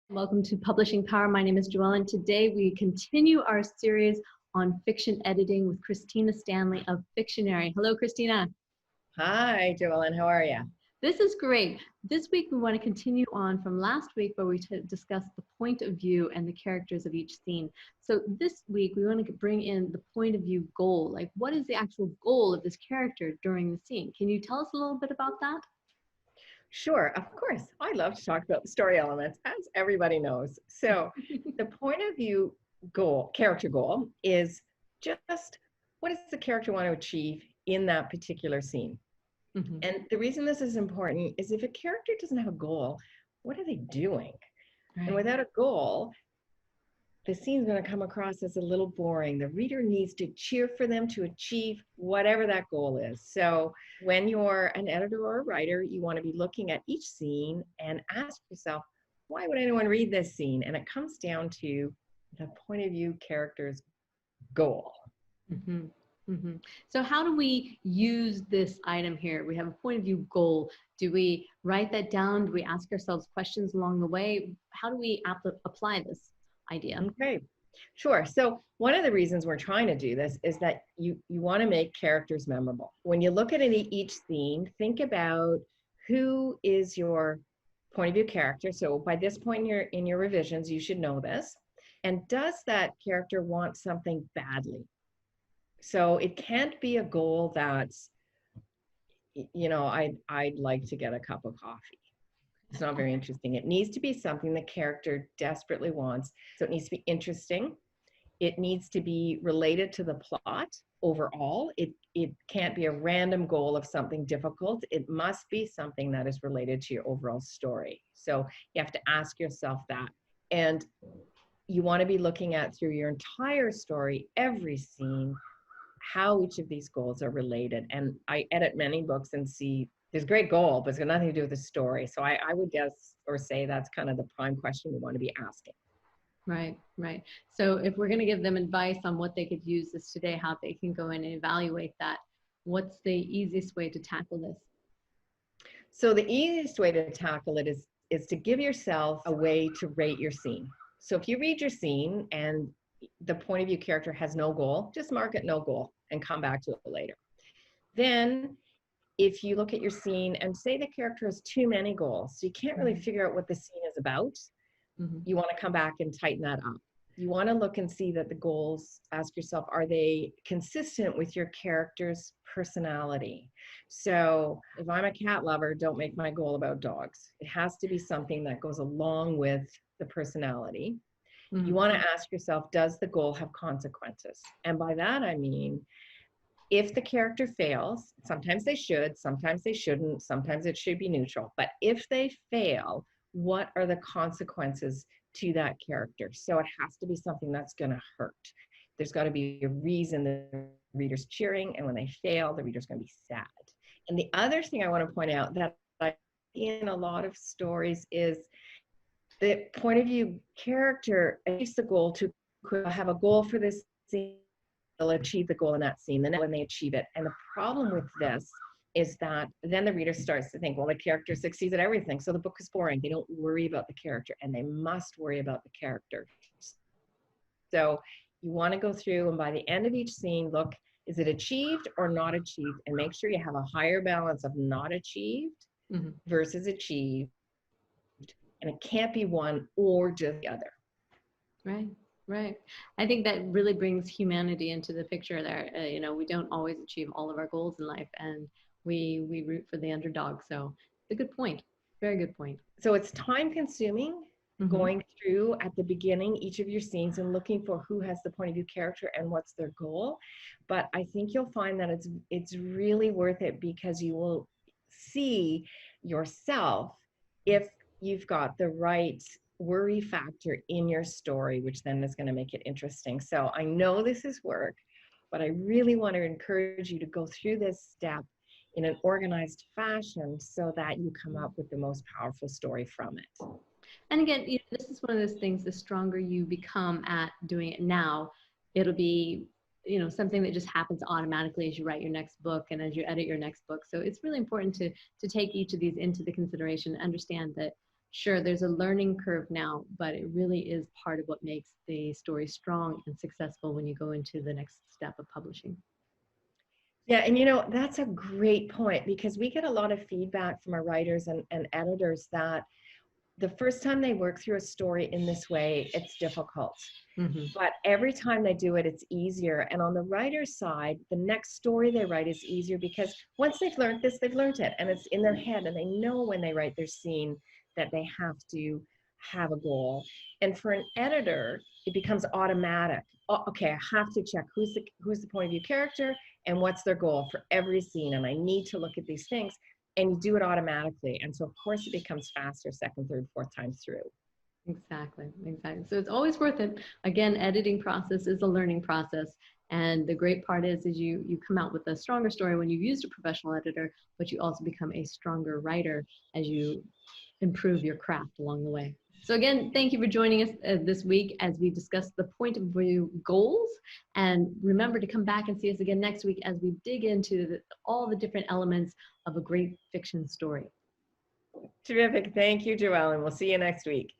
Welcome to Publishing Power. My name is Joelle, and today we continue our series on fiction editing with Christina Stanley of Fictionary. Hello, Christina. Hi, Joellen. How are you? This is great. This week we want to continue on from last week where we discussed the point of view and the characters of each scene. So this week we want to bring in the point of view goal. Like, what is the actual goal of this character during the scene? Can you tell us a little bit about that? Sure, of course. I love to talk about the story elements, as everybody knows. So the point of view goal, character goal, is just what does the character want to achieve in that particular scene? Mm-hmm. And the reason this is important is if a character doesn't have a goal, what are they doing? Right. And without a goal, the scene's going to come across as a little boring. The reader needs to cheer for them to achieve whatever that goal is. So when you're an editor or a writer, you want to be looking at each scene and ask yourself, why would anyone read this scene? And it comes down to the point of view character's goal. Mm-hmm. Mm-hmm. So how do we use this item here? We have a point of view goal. Do we write that down? Do we ask ourselves questions along the way? How do we apply this idea? Okay, sure. So one of the reasons we're trying to do this is that you want to make characters memorable. When you look at each scene, think about who is your point of view character. So by this point in your revisions, you should know this. And does that character want something badly? So it can't be a goal that's, I'd like to get a cup of coffee. It's not very interesting. It needs to be something the character desperately wants. So it needs to be interesting. It needs to be related to the plot overall. It can't be a random goal of something difficult. It must be something that is related to your overall story. So you have to ask yourself that. And you want to be looking at through your entire story, every scene, how each of these goals are related. And I edit many books and see there's a great goal, but it's got nothing to do with the story. So I would guess or say that's kind of the prime question we want to be asking. Right, right. So if we're going to give them advice on what they could use this today, how they can go in and evaluate that, what's the easiest way to tackle this? So the easiest way to tackle it is to give yourself a way to rate your scene. So if you read your scene and the point of view character has no goal, just mark it no goal and come back to it later. Then if you look at your scene and say the character has too many goals, so you can't really figure out what the scene is about, you want to come back and tighten that up. You want to look and see that the goals, ask yourself, are they consistent with your character's personality? So if I'm a cat lover, don't make my goal about dogs. It has to be something that goes along with the personality. You want to ask yourself, does the goal have consequences? And by that, I mean, if the character fails, sometimes they should, sometimes they shouldn't, sometimes it should be neutral. But if they fail, what are the consequences to that character? So it has to be something that's going to hurt. There's got to be a reason the reader's cheering, and when they fail, the reader's going to be sad. And the other thing I want to point out that I see in a lot of stories is the point of view character achieves the goal to have a goal for this scene. They'll achieve the goal in that scene, then when they achieve it. And the problem with this is that then the reader starts to think, well, the character succeeds at everything, so the book is boring. They don't worry about the character, and they must worry about the character. So you want to go through, and by the end of each scene, look, is it achieved or not achieved? And make sure you have a higher balance of not achieved versus achieved. And it can't be one or just the other. Right. Right. I think that really brings humanity into the picture there. We don't always achieve all of our goals in life, and we root for the underdog. So it's a good point. Very good point. So it's time consuming going through at the beginning each of your scenes and looking for who has the point of view character and what's their goal. But I think you'll find that it's really worth it because you will see yourself if you've got the right worry factor in your story, which then is going to make it interesting. So I know this is work, but I really want to encourage you to go through this step in an organized fashion so that you come up with the most powerful story from it. And again, this is one of those things, the stronger you become at doing it now, it'll be something that just happens automatically as you write your next book and as you edit your next book. So it's really important to take each of these into the consideration, understand that Sure, there's a learning curve now, but it really is part of what makes the story strong and successful when you go into the next step of publishing. Yeah, and you know, that's a great point because we get a lot of feedback from our writers and editors that the first time they work through a story in this way, it's difficult. Hmm. But every time they do it, it's easier. And on the writer's side, the next story they write is easier because once they've learned this, they've learned it and it's in their head and they know when they write their scene that they have to have a goal. And for an editor, it becomes automatic. Oh, okay, I have to check who's the point of view character and what's their goal for every scene. And I need to look at these things and you do it automatically. And so of course it becomes faster second, third, fourth time through. Exactly, exactly. So it's always worth it. Again, editing process is a learning process. And the great part is you come out with a stronger story when you've used a professional editor, but you also become a stronger writer as you improve your craft along the way. So again, thank you for joining us this week as we discuss the point of view goals. And remember to come back and see us again next week as we dig into all the different elements of a great fiction story. Terrific. Thank you, Joelle, and we'll see you next week.